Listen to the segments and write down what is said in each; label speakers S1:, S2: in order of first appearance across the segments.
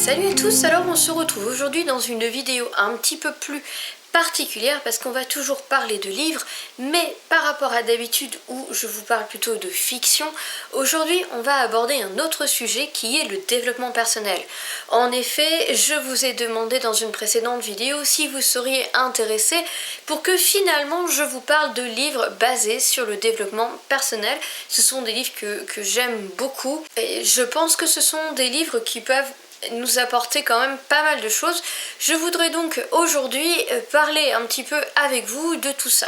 S1: Salut à tous, alors on se retrouve aujourd'hui dans une vidéo un petit peu plus particulière parce qu'on va toujours parler de livres, mais par rapport à d'habitude où je vous parle plutôt de fiction, aujourd'hui on va aborder un autre sujet qui est le développement personnel. En effet, je vous ai demandé dans une précédente vidéo si vous seriez intéressé pour que finalement je vous parle de livres basés sur le développement personnel. Ce sont des livres que j'aime beaucoup et je pense que ce sont des livres qui peuvent nous apporter quand même pas mal de choses. Je voudrais donc aujourd'hui parler un petit peu avec vous de tout ça.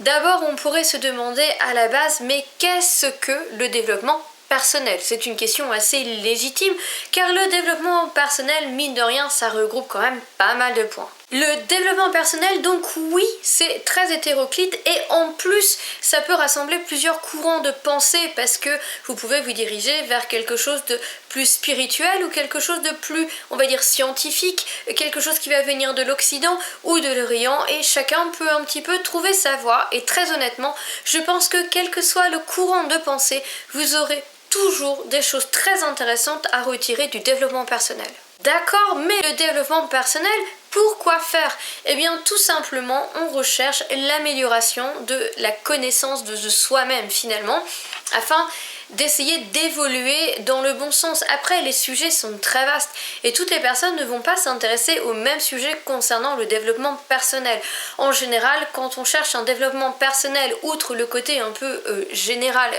S1: D'abord, on pourrait se demander à la base, mais qu'est-ce que le développement personnel? C'est une question assez légitime, car le développement personnel, mine de rien, ça regroupe quand même pas mal de points. Le développement personnel, donc oui, c'est très hétéroclite et en plus, ça peut rassembler plusieurs courants de pensée parce que vous pouvez vous diriger vers quelque chose de plus spirituel ou quelque chose de plus, on va dire, scientifique, quelque chose qui va venir de l'Occident ou de l'Orient et chacun peut un petit peu trouver sa voie et très honnêtement, je pense que quel que soit le courant de pensée, vous aurez toujours des choses très intéressantes à retirer du développement personnel. D'accord, mais le développement personnel, pourquoi faire? Eh bien, tout simplement, on recherche l'amélioration de la connaissance de soi-même finalement, afin d'essayer d'évoluer dans le bon sens. Après, les sujets sont très vastes et toutes les personnes ne vont pas s'intéresser au même sujet concernant le développement personnel. En général, quand on cherche un développement personnel, outre le côté un peu général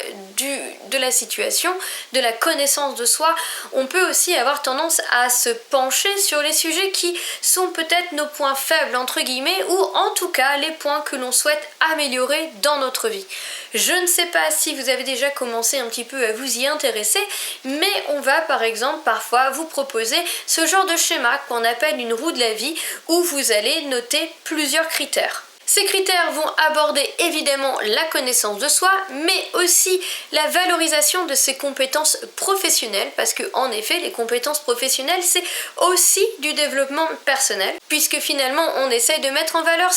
S1: de la situation, de la connaissance de soi, on peut aussi avoir tendance à se pencher sur les sujets qui sont peut-être nos points faibles, entre guillemets, ou en tout cas les points que l'on souhaite améliorer dans notre vie. Je ne sais pas si vous avez déjà commencé un petit peu à vous y intéresser, mais on va par exemple parfois vous proposer ce genre de schéma qu'on appelle une roue de la vie où vous allez noter plusieurs critères. Ces critères vont aborder évidemment la connaissance de soi, mais aussi la valorisation de ses compétences professionnelles, parce que en effet, les compétences professionnelles, c'est aussi du développement personnel, puisque finalement, on essaye de mettre en valeur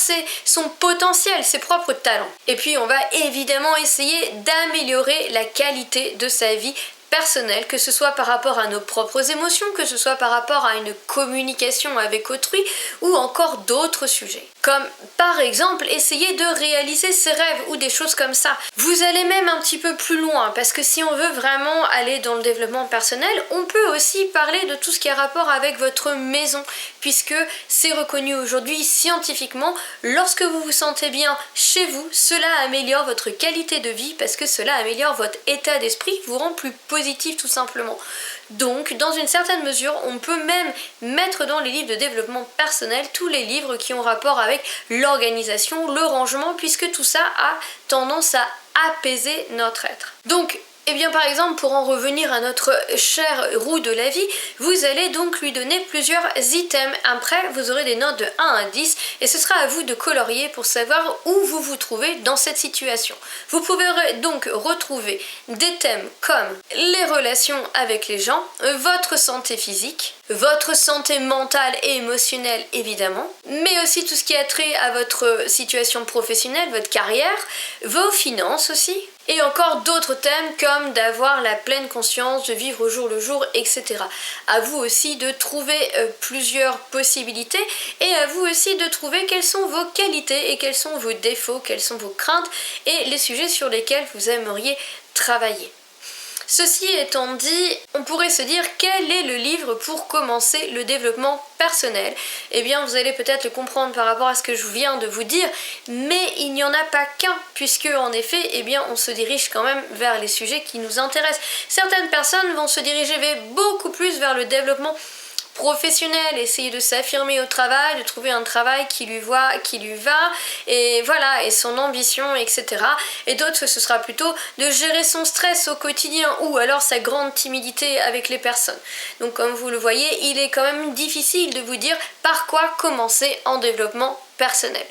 S1: son potentiel, ses propres talents. Et puis, on va évidemment essayer d'améliorer la qualité de sa vie personnelle, que ce soit par rapport à nos propres émotions, que ce soit par rapport à une communication avec autrui ou encore d'autres sujets. Comme par exemple essayer de réaliser ses rêves ou des choses comme ça. Vous allez même un petit peu plus loin parce que si on veut vraiment aller dans le développement personnel, on peut aussi parler de tout ce qui a rapport avec votre maison puisque c'est reconnu aujourd'hui scientifiquement. Lorsque vous vous sentez bien chez vous, cela améliore votre qualité de vie parce que cela améliore votre état d'esprit, vous rend plus positif tout simplement. Donc, dans une certaine mesure, on peut même mettre dans les livres de développement personnel tous les livres qui ont rapport avec l'organisation, le rangement, puisque tout ça a tendance à apaiser notre être. Donc, eh bien par exemple, pour en revenir à notre chère roue de la vie, vous allez donc lui donner plusieurs items. Après, vous aurez des notes de 1 à 10 et ce sera à vous de colorier pour savoir où vous vous trouvez dans cette situation. Vous pouvez donc retrouver des thèmes comme les relations avec les gens, votre santé physique, votre santé mentale et émotionnelle évidemment, mais aussi tout ce qui a trait à votre situation professionnelle, votre carrière, vos finances aussi, et encore d'autres thèmes comme d'avoir la pleine conscience, de vivre au jour le jour, etc. À vous aussi de trouver plusieurs possibilités et à vous aussi de trouver quelles sont vos qualités et quels sont vos défauts, quelles sont vos craintes et les sujets sur lesquels vous aimeriez travailler. Ceci étant dit, on pourrait se dire quel est le livre pour commencer le développement personnel? Eh bien, vous allez peut-être le comprendre par rapport à ce que je viens de vous dire, mais il n'y en a pas qu'un, puisque en effet, eh bien, on se dirige quand même vers les sujets qui nous intéressent. Certaines personnes vont se diriger beaucoup plus vers le développement professionnel, essayer de s'affirmer au travail, de trouver un travail qui lui va, et voilà, et son ambition, etc. Et d'autres, ce sera plutôt de gérer son stress au quotidien ou alors sa grande timidité avec les personnes. Donc comme vous le voyez, il est quand même difficile de vous dire par quoi commencer en développement personnel.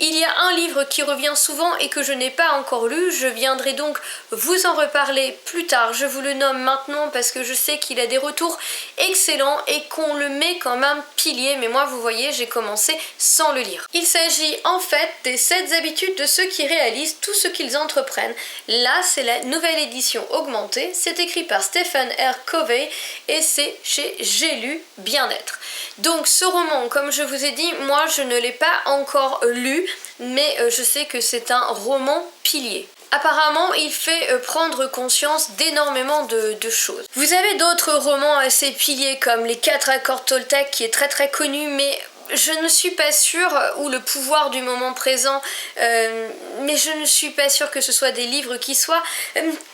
S1: Il y a un livre qui revient souvent et que je n'ai pas encore lu, je viendrai donc vous en reparler plus tard. Je vous le nomme maintenant parce que je sais qu'il a des retours excellents et qu'on le met comme un pilier, mais moi vous voyez j'ai commencé sans le lire. Il s'agit en fait des 7 habitudes de ceux qui réalisent tout ce qu'ils entreprennent. Là c'est la nouvelle édition augmentée, c'est écrit par Stephen R. Covey et c'est chez J'ai lu Bien-être. Donc ce roman, comme je vous ai dit, moi je ne l'ai pas encore lu, mais je sais que c'est un roman pilier. Apparemment, il fait prendre conscience d'énormément de choses. Vous avez d'autres romans assez piliers comme Les 4 accords Toltec qui est très très connu, mais je ne suis pas sûre, ou Le pouvoir du moment présent, mais je ne suis pas sûre que ce soit des livres qui soient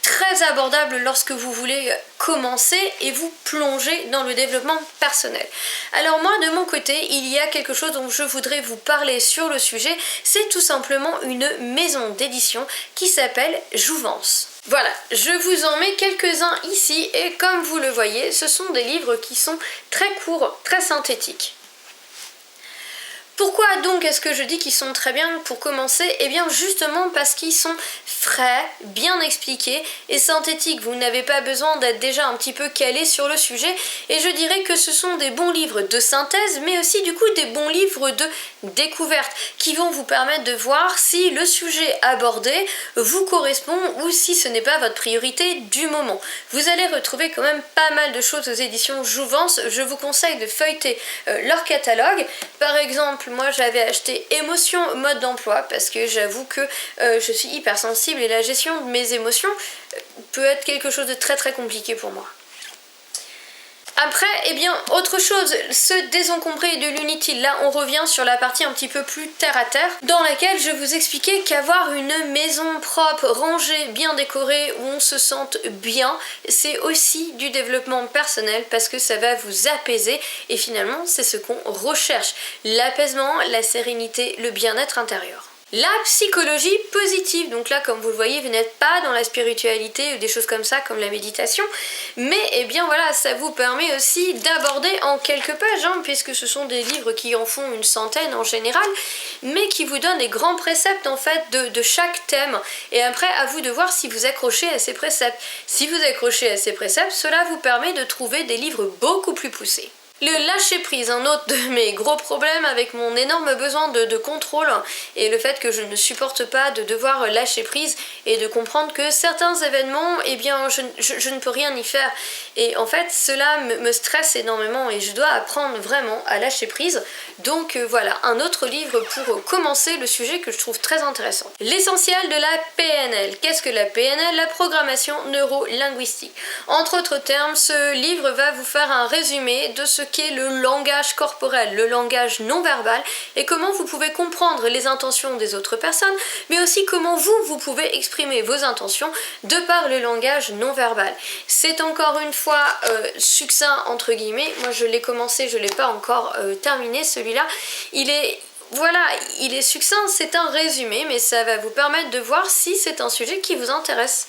S1: très abordables lorsque vous voulez commencer et vous plonger dans le développement personnel. Alors moi, de mon côté, il y a quelque chose dont je voudrais vous parler sur le sujet, c'est tout simplement une maison d'édition qui s'appelle Jouvence. Voilà, je vous en mets quelques-uns ici et comme vous le voyez, ce sont des livres qui sont très courts, très synthétiques. Pourquoi donc est-ce que je dis qu'ils sont très bien pour commencer? Eh bien justement parce qu'ils sont frais, bien expliqués et synthétiques. Vous n'avez pas besoin d'être déjà un petit peu calé sur le sujet et je dirais que ce sont des bons livres de synthèse mais aussi du coup des bons livres de découverte qui vont vous permettre de voir si le sujet abordé vous correspond ou si ce n'est pas votre priorité du moment. Vous allez retrouver quand même pas mal de choses aux éditions Jouvence. Je vous conseille de feuilleter leur catalogue. Par exemple, moi j'avais acheté Émotions mode d'emploi parce que j'avoue que je suis hypersensible et la gestion de mes émotions peut être quelque chose de très très compliqué pour moi. Après, eh bien, autre chose, se désencombrer de l'inutile. Là, on revient sur la partie un petit peu plus terre à terre, dans laquelle je vous expliquais qu'avoir une maison propre, rangée, bien décorée, où on se sente bien, c'est aussi du développement personnel parce que ça va vous apaiser et finalement, c'est ce qu'on recherche. L'apaisement, la sérénité, le bien-être intérieur. La psychologie positive, donc là comme vous le voyez vous n'êtes pas dans la spiritualité ou des choses comme ça comme la méditation, mais eh bien voilà ça vous permet aussi d'aborder en quelques pages, puisque ce sont des livres qui en font une centaine en général, mais qui vous donnent des grands préceptes en fait de chaque thème, et après à vous de voir si vous accrochez à ces préceptes. Si vous accrochez à ces préceptes, cela vous permet de trouver des livres beaucoup plus poussés. Le lâcher prise, un autre de mes gros problèmes avec mon énorme besoin de contrôle et le fait que je ne supporte pas de devoir lâcher prise et de comprendre que certains événements, eh bien je ne peux rien y faire. Et en fait cela me stresse énormément et je dois apprendre vraiment à lâcher prise. Donc voilà, un autre livre pour commencer le sujet que je trouve très intéressant. L'essentiel de la PNL. Qu'est-ce que la PNL? La programmation neuro-linguistique. Entre autres termes, ce livre va vous faire un résumé de ce qu'est le langage corporel, le langage non verbal et comment vous pouvez comprendre les intentions des autres personnes, mais aussi comment vous pouvez exprimer vos intentions de par le langage non verbal. C'est encore une fois succinct entre guillemets, moi je l'ai commencé, je ne l'ai pas encore terminé celui-là, il est succinct, c'est un résumé, mais ça va vous permettre de voir si c'est un sujet qui vous intéresse.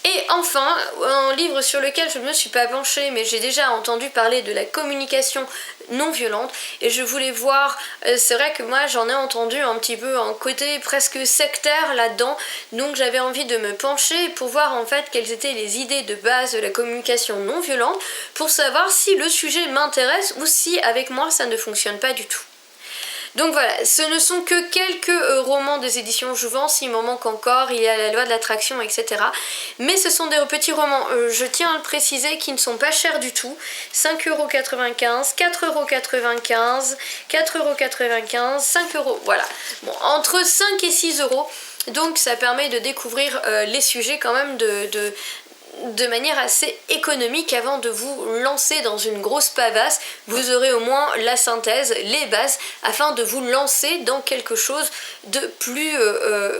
S1: Et enfin, un livre sur lequel je ne me suis pas penchée, mais j'ai déjà entendu parler de la communication non violente, et je voulais voir, c'est vrai que moi j'en ai entendu un petit peu un côté presque sectaire là-dedans, donc j'avais envie de me pencher pour voir en fait quelles étaient les idées de base de la communication non violente, pour savoir si le sujet m'intéresse ou si avec moi ça ne fonctionne pas du tout. Donc voilà, ce ne sont que quelques romans des éditions Jouvence, il m'en manque encore, il y a La loi de l'attraction, etc. Mais ce sont des petits romans, je tiens à le préciser, qui ne sont pas chers du tout. 5,95€, 4,95€, 4,95€, 5€, voilà. Bon, entre 5 et 6€, donc ça permet de découvrir les sujets quand même de manière assez économique avant de vous lancer dans une grosse pavasse. Vous aurez au moins la synthèse, les bases, afin de vous lancer dans quelque chose de plus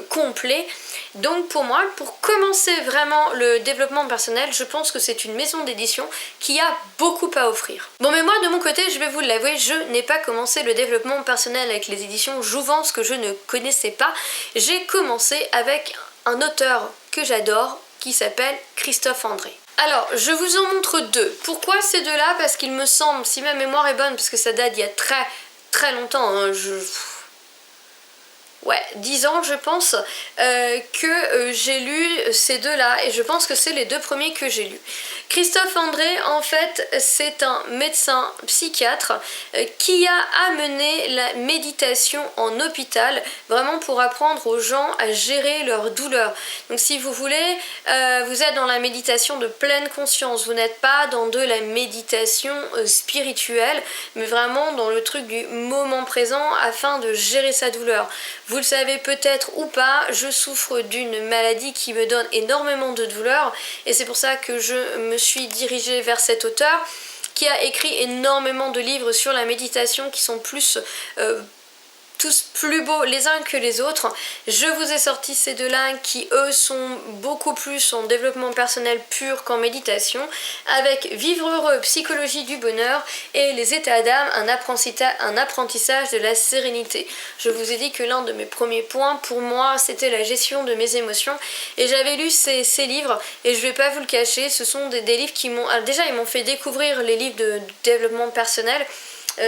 S1: complet. Donc pour moi, pour commencer vraiment le développement personnel, je pense que c'est une maison d'édition qui a beaucoup à offrir. Bon mais moi de mon côté, je vais vous l'avouer, je n'ai pas commencé le développement personnel avec les éditions Jouvence que je ne connaissais pas. J'ai commencé avec un auteur que j'adore, qui s'appelle Christophe André. Alors, je vous en montre deux. Pourquoi ces deux-là? Parce qu'il me semble, si ma mémoire est bonne, parce que ça date d'il y a très longtemps, hein, ouais, 10 ans je pense, que j'ai lu ces deux-là, et je pense que c'est les deux premiers que j'ai lus. Christophe André, en fait, c'est un médecin psychiatre qui a amené la méditation en hôpital, vraiment pour apprendre aux gens à gérer leurs douleurs. Donc si vous voulez, vous êtes dans la méditation de pleine conscience, vous n'êtes pas dans de la méditation spirituelle, mais vraiment dans le truc du moment présent afin de gérer sa douleur. Vous le savez peut-être ou pas, je souffre d'une maladie qui me donne énormément de douleurs, et c'est pour ça que je me suis dirigée vers cet auteur qui a écrit énormément de livres sur la méditation qui sont tous plus beaux les uns que les autres. Je vous ai sorti ces deux-là qui eux sont beaucoup plus en développement personnel pur qu'en méditation, avec Vivre heureux, psychologie du bonheur, et Les états d'âme, un apprentissage de la sérénité. Je vous ai dit que l'un de mes premiers points pour moi c'était la gestion de mes émotions, et j'avais lu ces livres, et je vais pas vous le cacher, ce sont des livres qui m'ont... Déjà ils m'ont fait découvrir les livres de développement personnel.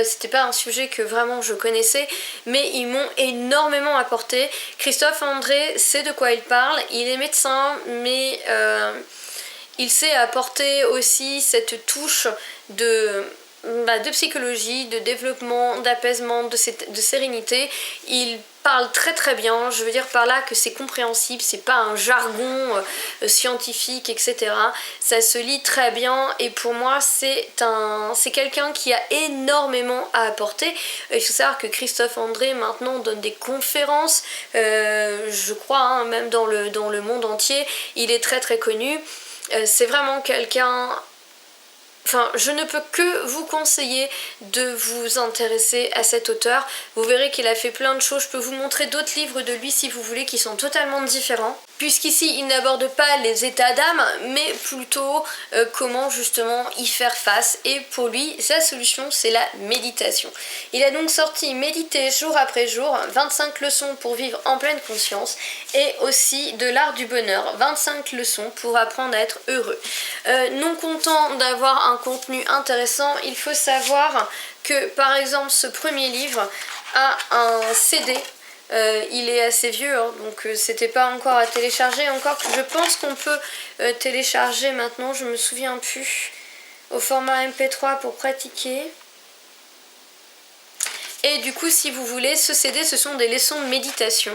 S1: C'était pas un sujet que vraiment je connaissais, mais ils m'ont énormément apporté. Christophe André sait de quoi il parle, il est médecin, mais il sait apporter aussi cette touche de psychologie, de développement, d'apaisement, de sérénité. Il parle très très bien, je veux dire par là que c'est compréhensible, c'est pas un jargon scientifique, etc. Ça se lit très bien, et pour moi c'est quelqu'un qui a énormément à apporter. Il faut savoir que Christophe André maintenant donne des conférences, je crois, hein, même dans le monde entier, il est très très connu. C'est vraiment quelqu'un... Enfin, je ne peux que vous conseiller de vous intéresser à cet auteur. Vous verrez qu'il a fait plein de choses. Je peux vous montrer d'autres livres de lui si vous voulez qui sont totalement différents. Puisqu'ici, il n'aborde pas les états d'âme, mais plutôt comment justement y faire face. Et pour lui, sa solution, c'est la méditation. Il a donc sorti Méditer jour après jour, 25 leçons pour vivre en pleine conscience, et aussi de l'art du bonheur, 25 leçons pour apprendre à être heureux. Non content d'avoir un contenu intéressant, il faut savoir que par exemple ce premier livre a un CD. Il est assez vieux, hein, donc c'était pas encore à télécharger. Encore que je pense qu'on peut télécharger maintenant, je me souviens plus, au format MP3 pour pratiquer. Et du coup, si vous voulez, ce CD, ce sont des leçons de méditation.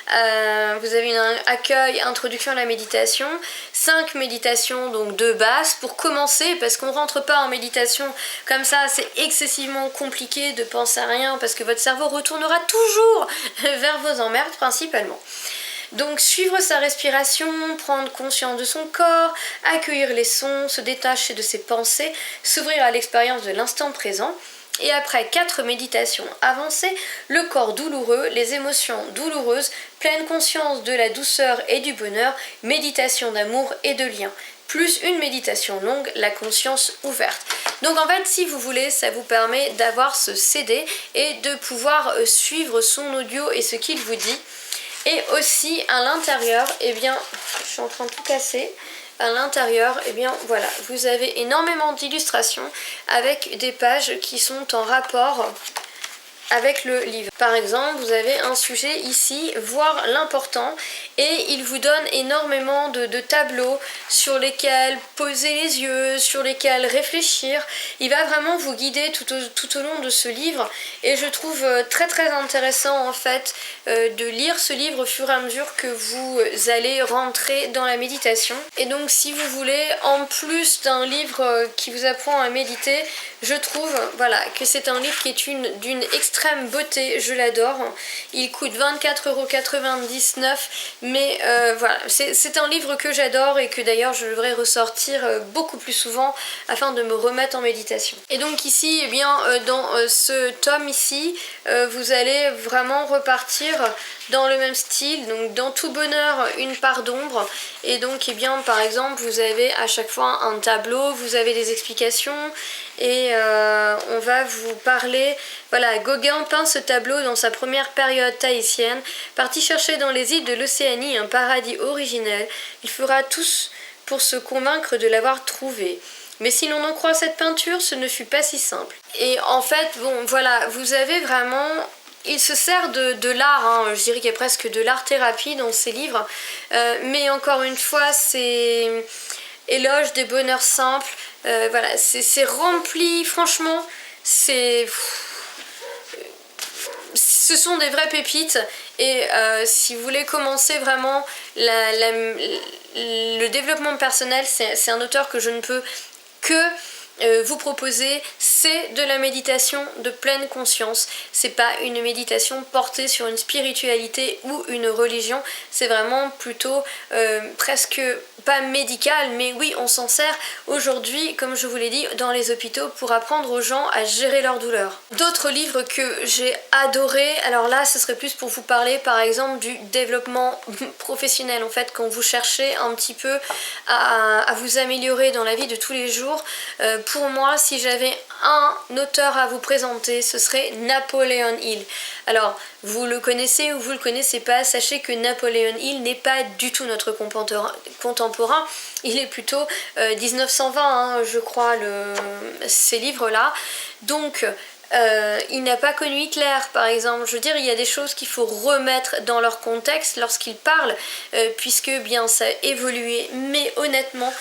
S1: Vous avez un accueil, introduction à la méditation, 5 méditations donc de base pour commencer, parce qu'on rentre pas en méditation comme ça, c'est excessivement compliqué de penser à rien, parce que votre cerveau retournera toujours vers vos emmerdes principalement. Donc suivre sa respiration, prendre conscience de son corps, accueillir les sons, se détacher de ses pensées, s'ouvrir à l'expérience de l'instant présent. Et après 4 méditations avancées, le corps douloureux, les émotions douloureuses, pleine conscience de la douceur et du bonheur, méditation d'amour et de lien. Plus une méditation longue, la conscience ouverte. Donc en fait, si vous voulez, ça vous permet d'avoir ce CD et de pouvoir suivre son audio et ce qu'il vous dit. Et aussi à l'intérieur, eh bien, je suis en train de tout casser. À l'intérieur, eh bien voilà, vous avez énormément d'illustrations avec des pages qui sont en rapport avec le livre. Par exemple, vous avez un sujet ici, voir l'important, et il vous donne énormément de tableaux sur lesquels poser les yeux, sur lesquels réfléchir. Il va vraiment vous guider tout au long de ce livre, et je trouve très très intéressant en fait de lire ce livre au fur et à mesure que vous allez rentrer dans la méditation. Et donc si vous voulez, en plus d'un livre qui vous apprend à méditer, je trouve voilà, que c'est un livre qui est d'une extrême beauté, je l'adore. Il coûte 24,99 €, mais voilà, c'est un livre que j'adore et que d'ailleurs je devrais ressortir beaucoup plus souvent afin de me remettre en méditation. Et donc ici, eh bien, dans ce tome ici, vous allez vraiment repartir dans le même style, donc dans tout bonheur, une part d'ombre. Et donc, eh bien, par exemple, vous avez à chaque fois un tableau, vous avez des explications, et on va vous parler. Voilà, Gauguin peint ce tableau dans sa première période tahitienne. Parti chercher dans les îles de l'Océanie un paradis originel, il fera tous pour se convaincre de l'avoir trouvé. Mais si l'on en croit cette peinture, ce ne fut pas si simple. Et en fait, bon voilà, vous avez vraiment... Il se sert de l'art, hein. Je dirais qu'il y a presque de l'art-thérapie dans ces livres, mais encore une fois, c'est éloge des bonheurs simples, voilà, c'est rempli, franchement, ce sont des vraies pépites. Et si vous voulez commencer vraiment le développement personnel, c'est un auteur que je ne peux que vous proposer. C'est de la méditation de pleine conscience. C'est pas une méditation portée sur une spiritualité ou une religion, c'est vraiment plutôt presque pas médical, mais oui, on s'en sert aujourd'hui, comme je vous l'ai dit, dans les hôpitaux pour apprendre aux gens à gérer leur douleur. D'autres livres que j'ai adorés, alors là ce serait plus pour vous parler par exemple du développement professionnel, en fait, quand vous cherchez un petit peu à vous améliorer dans la vie de tous les jours. Pour moi, si j'avais un auteur à vous présenter, ce serait Napoleon Hill. Alors, vous le connaissez ou vous le connaissez pas, sachez que Napoleon Hill n'est pas du tout notre contemporain. Il est plutôt 1920, hein, je crois, ces livres-là. Donc, il n'a pas connu Hitler, par exemple. Je veux dire, il y a des choses qu'il faut remettre dans leur contexte lorsqu'il parle, puisque bien ça a évolué. Mais honnêtement,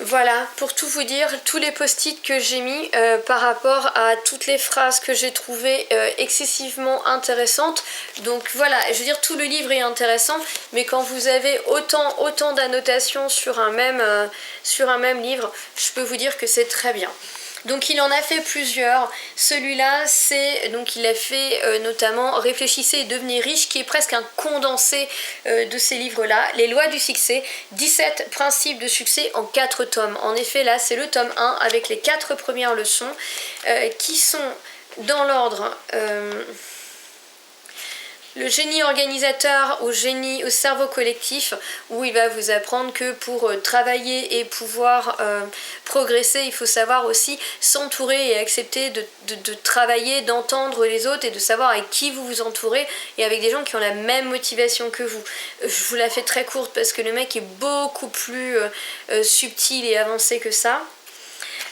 S1: voilà, pour tout vous dire, tous les post-it que j'ai mis par rapport à toutes les phrases que j'ai trouvées excessivement intéressantes. Donc voilà, je veux dire, tout le livre est intéressant, mais quand vous avez autant d'annotations sur un même livre, je peux vous dire que c'est très bien. Donc il en a fait plusieurs. Celui-là, donc il a fait notamment Réfléchissez et devenez riche, qui est presque un condensé de ces livres-là. Les lois du succès, 17 principes de succès en 4 tomes. En effet, là, c'est le tome 1 avec les 4 premières leçons qui sont dans l'ordre... le génie organisateur au cerveau collectif, où il va vous apprendre que pour travailler et pouvoir progresser, il faut savoir aussi s'entourer et accepter de travailler, d'entendre les autres et de savoir avec qui vous vous entourez et avec des gens qui ont la même motivation que vous. Je vous la fais très courte parce que le mec est beaucoup plus subtil et avancé que ça.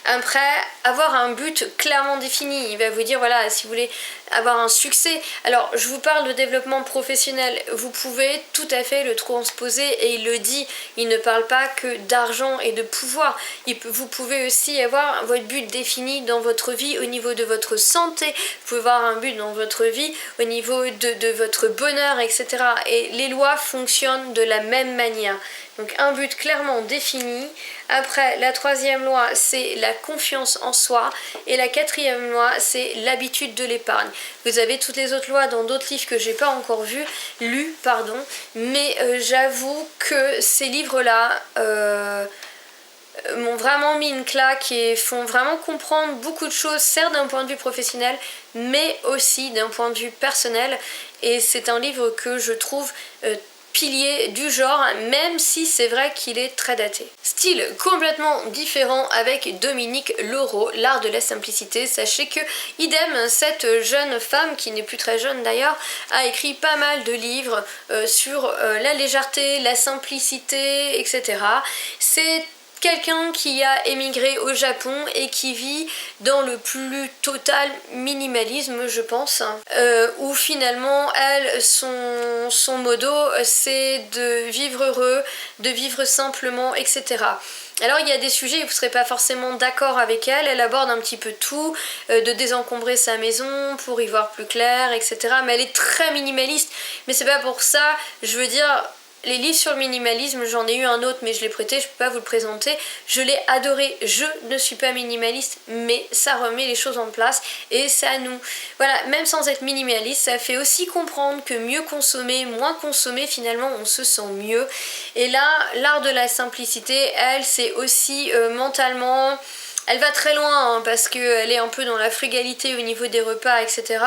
S1: Après, avoir un but clairement défini, il va vous dire, voilà, si vous voulez avoir un succès. Alors, je vous parle de développement professionnel, vous pouvez tout à fait le transposer, et il le dit, il ne parle pas que d'argent et de pouvoir. Vous pouvez aussi avoir votre but défini dans votre vie au niveau de votre santé, vous pouvez avoir un but dans votre vie au niveau de votre bonheur, etc. Et les lois fonctionnent de la même manière. Donc un but clairement défini. Après, la troisième loi, c'est la confiance en soi. Et la quatrième loi, c'est l'habitude de l'épargne. Vous avez toutes les autres lois dans d'autres livres que j'ai pas encore lus, mais j'avoue que ces livres-là m'ont vraiment mis une claque et font vraiment comprendre beaucoup de choses, certes d'un point de vue professionnel, mais aussi d'un point de vue personnel. Et c'est un livre que je trouve pilier du genre, même si c'est vrai qu'il est très daté. Style complètement différent avec Dominique Laureau, l'art de la simplicité. Sachez que idem, cette jeune femme, qui n'est plus très jeune d'ailleurs, a écrit pas mal de livres sur la légèreté, la simplicité, etc. C'est quelqu'un qui a émigré au Japon et qui vit dans le plus total minimalisme, je pense, où finalement son modo, c'est de vivre heureux, de vivre simplement, etc. Alors il y a des sujets où vous ne serez pas forcément d'accord avec elle, elle aborde un petit peu tout, de désencombrer sa maison pour y voir plus clair, etc. Mais elle est très minimaliste, mais c'est pas pour ça, je veux dire... Les livres sur le minimalisme, j'en ai eu un autre, mais je l'ai prêté, je peux pas vous le présenter. Je l'ai adoré, je ne suis pas minimaliste, mais ça remet les choses en place et ça nous... Voilà, même sans être minimaliste, ça fait aussi comprendre que mieux consommer, moins consommer, finalement, on se sent mieux. Et là, l'art de la simplicité, elle, c'est aussi mentalement... Elle va très loin, hein, parce qu'elle est un peu dans la frugalité au niveau des repas, etc.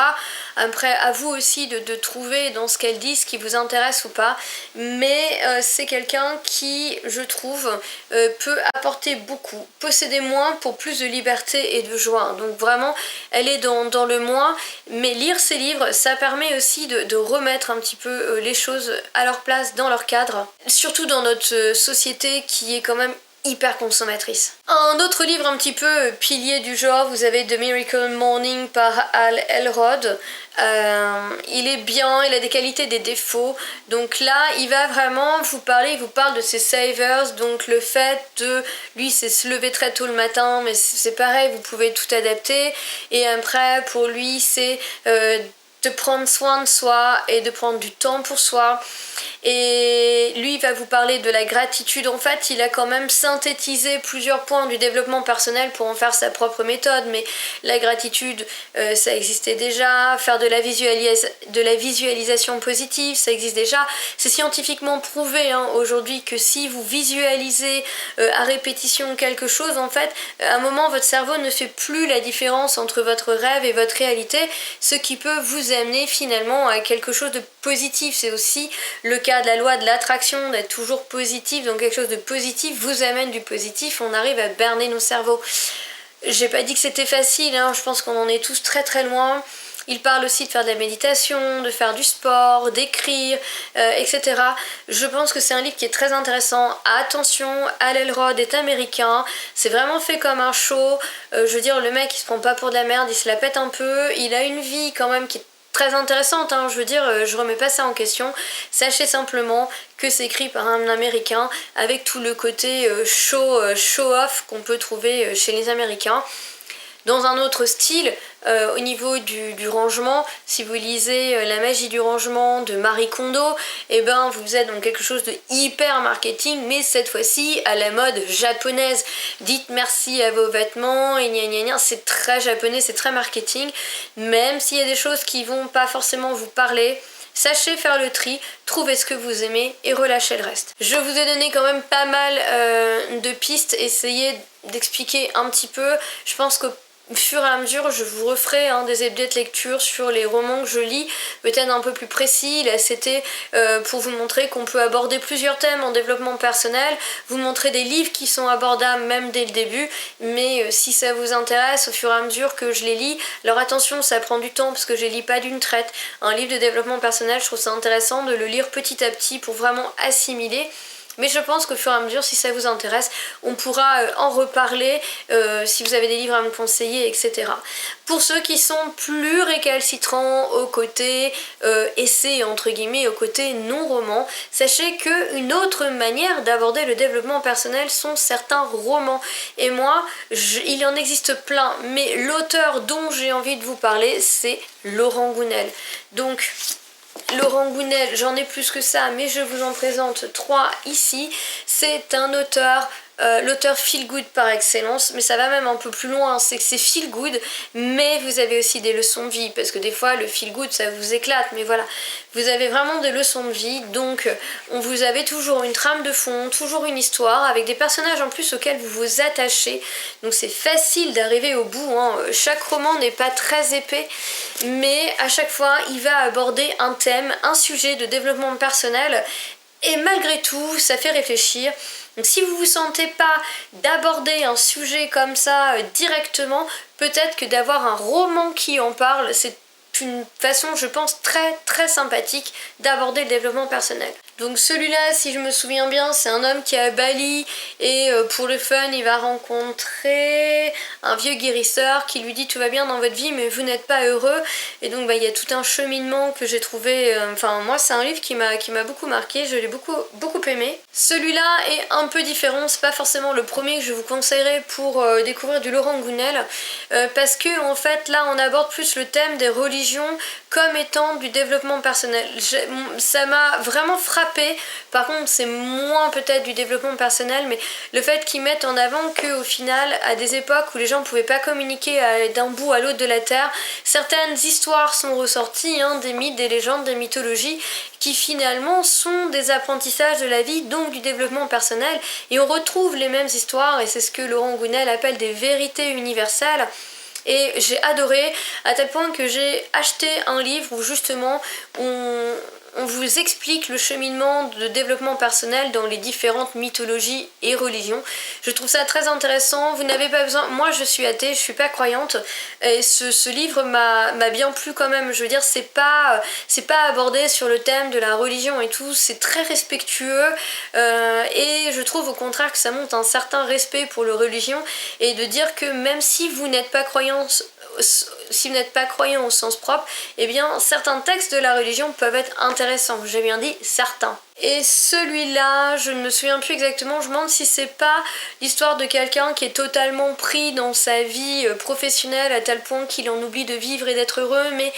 S1: Après, à vous aussi de trouver dans ce qu'elle dit ce qui vous intéresse ou pas. Mais c'est quelqu'un qui, je trouve, peut apporter beaucoup. Posséder moins pour plus de liberté et de joie. Donc vraiment, elle est dans le moins. Mais lire ses livres, ça permet aussi de remettre un petit peu les choses à leur place, dans leur cadre. Surtout dans notre société qui est quand même hyper consommatrice. Un autre livre un petit peu pilier du genre, vous avez The Miracle Morning par Hal Elrod. Il est bien, il a des qualités, des défauts. Donc là, il va vraiment vous parler, il vous parle de ses savers, donc le fait de, lui c'est se lever très tôt le matin, mais c'est pareil, vous pouvez tout adapter. Et après, pour lui, c'est de prendre soin de soi et de prendre du temps pour soi. Et lui il va vous parler de la gratitude. En fait, il a quand même synthétisé plusieurs points du développement personnel pour en faire sa propre méthode, mais la gratitude, ça existait déjà. Faire de la visualisation positive, ça existe déjà. C'est scientifiquement prouvé aujourd'hui que si vous visualisez à répétition quelque chose, en fait, à un moment, votre cerveau ne fait plus la différence entre votre rêve et votre réalité, ce qui peut vous amener finalement à quelque chose de positif. C'est aussi le cas de la loi de l'attraction, d'être toujours positif, donc quelque chose de positif vous amène du positif, on arrive à berner nos cerveaux. J'ai pas dit que c'était facile, je pense qu'on en est tous très très loin. Il parle aussi de faire de la méditation, de faire du sport, d'écrire, etc. Je pense que c'est un livre qui est très intéressant. Attention, Hal Elrod est américain, c'est vraiment fait comme un show. Je veux dire, le mec il se prend pas pour de la merde, il se la pète un peu, il a une vie quand même qui est très intéressante, je veux dire, je remets pas ça en question. Sachez simplement que c'est écrit par un américain avec tout le côté show-off qu'on peut trouver chez les américains. Dans un autre style, au niveau du rangement, si vous lisez La magie du rangement de Marie Kondo, vous êtes dans quelque chose de hyper marketing, mais cette fois-ci à la mode japonaise. Dites merci à vos vêtements et gna gna gna, c'est très japonais, c'est très marketing, même s'il y a des choses qui vont pas forcément vous parler. Sachez faire le tri, trouvez ce que vous aimez et relâchez le reste. Je vous ai donné quand même pas mal de pistes, essayez d'expliquer un petit peu. Je pense que au fur et à mesure, je vous referai des hebdos de lecture sur les romans que je lis, peut-être un peu plus précis. Là, c'était pour vous montrer qu'on peut aborder plusieurs thèmes en développement personnel, vous montrer des livres qui sont abordables même dès le début, mais si ça vous intéresse, au fur et à mesure que je les lis, alors attention, ça prend du temps parce que je les lis pas d'une traite. Un livre de développement personnel, je trouve ça intéressant de le lire petit à petit pour vraiment assimiler. Mais je pense qu'au fur et à mesure, si ça vous intéresse, on pourra en reparler, si vous avez des livres à me conseiller, etc. Pour ceux qui sont plus récalcitrants au côté essai, entre guillemets, au côté non-roman, sachez qu'une autre manière d'aborder le développement personnel sont certains romans. Et moi, il en existe plein, mais l'auteur dont j'ai envie de vous parler, c'est Laurent Gounelle. Donc, Laurent Gounelle, j'en ai plus que ça, mais je vous en présente 3 ici. C'est un auteur, l'auteur feel good par excellence, mais ça va même un peu plus loin, c'est que c'est feel good, mais vous avez aussi des leçons de vie, parce que des fois le feel good ça vous éclate, mais voilà, vous avez vraiment des leçons de vie, donc vous avez toujours une trame de fond, toujours une histoire, avec des personnages en plus auxquels vous vous attachez, donc c'est facile d'arriver au bout, Chaque roman n'est pas très épais, mais à chaque fois il va aborder un thème, un sujet de développement personnel, et malgré tout ça fait réfléchir. Donc si vous ne vous sentez pas d'aborder un sujet comme ça directement, peut-être que d'avoir un roman qui en parle, c'est une façon, je pense, très très sympathique d'aborder le développement personnel. Donc celui-là, si je me souviens bien, c'est un homme qui est à Bali et pour le fun, il va rencontrer un vieux guérisseur qui lui dit tout va bien dans votre vie mais vous n'êtes pas heureux. Et donc il y a tout un cheminement que j'ai trouvé, moi c'est un livre qui m'a beaucoup marqué, je l'ai beaucoup aimé. Celui-là est un peu différent, c'est pas forcément le premier que je vous conseillerais pour découvrir du Laurent Gounelle, parce que en fait là on aborde plus le thème des religions comme étant du développement personnel. Ça m'a vraiment frappé. Par contre, c'est moins peut-être du développement personnel, mais le fait qu'ils mettent en avant qu'au final, à des époques où les gens ne pouvaient pas communiquer d'un bout à l'autre de la Terre, certaines histoires sont ressorties, des mythes, des légendes, des mythologies, qui finalement sont des apprentissages de la vie, donc du développement personnel, et on retrouve les mêmes histoires, et c'est ce que Laurent Gounelle appelle des vérités universelles. Et j'ai adoré, à tel point que j'ai acheté un livre où justement on on vous explique le cheminement de développement personnel dans les différentes mythologies et religions. Je trouve ça très intéressant. Vous n'avez pas besoin... Moi, je suis athée, je suis pas croyante. Et ce livre m'a bien plu quand même. Je veux dire, c'est pas abordé sur le thème de la religion et tout. C'est très respectueux. Et je trouve au contraire que ça montre un certain respect pour la religion. Et de dire que même si vous n'êtes pas croyant au sens propre, eh bien certains textes de la religion peuvent être intéressants. J'ai bien dit certains. Et celui-là, je ne me souviens plus exactement, je me demande si c'est pas l'histoire de quelqu'un qui est totalement pris dans sa vie professionnelle à tel point qu'il en oublie de vivre et d'être heureux, mais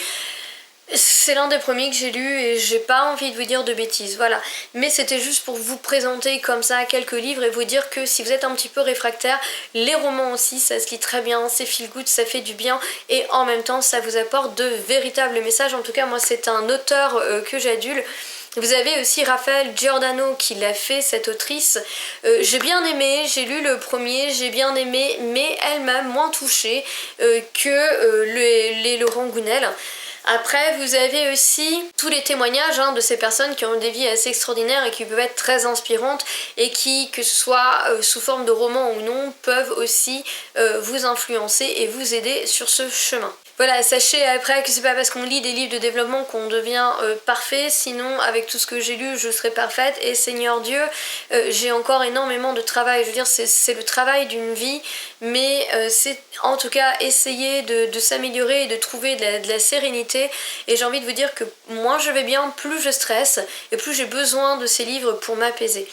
S1: c'est l'un des premiers que j'ai lu et j'ai pas envie de vous dire de bêtises, voilà. Mais c'était juste pour vous présenter comme ça quelques livres et vous dire que si vous êtes un petit peu réfractaire, les romans aussi, ça se lit très bien, c'est feel good, ça fait du bien et en même temps ça vous apporte de véritables messages. En tout cas, moi c'est un auteur que j'adule. Vous avez aussi Raphaël Giordano qui l'a fait, cette autrice. J'ai bien aimé, j'ai lu le premier, j'ai bien aimé, mais elle m'a moins touchée que les Laurent Gounel. Après, vous avez aussi tous les témoignages de ces personnes qui ont des vies assez extraordinaires et qui peuvent être très inspirantes et qui, que ce soit sous forme de roman ou non, peuvent aussi vous influencer et vous aider sur ce chemin. Voilà, sachez après que c'est pas parce qu'on lit des livres de développement qu'on devient parfait, sinon avec tout ce que j'ai lu je serai parfaite et Seigneur Dieu, j'ai encore énormément de travail. Je veux dire, c'est le travail d'une vie, mais c'est en tout cas essayer de s'améliorer et de trouver de la sérénité. Et j'ai envie de vous dire que moins je vais bien, plus je stresse et plus j'ai besoin de ces livres pour m'apaiser.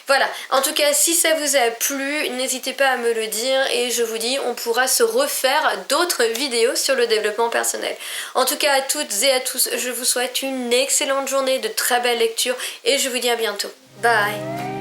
S1: Voilà, en tout cas si ça vous a plu, n'hésitez pas à me le dire et je vous dis on pourra se refaire d'autres vidéos sur le développement personnel. En tout cas à toutes et à tous, je vous souhaite une excellente journée, de très belles lectures et je vous dis à bientôt. Bye.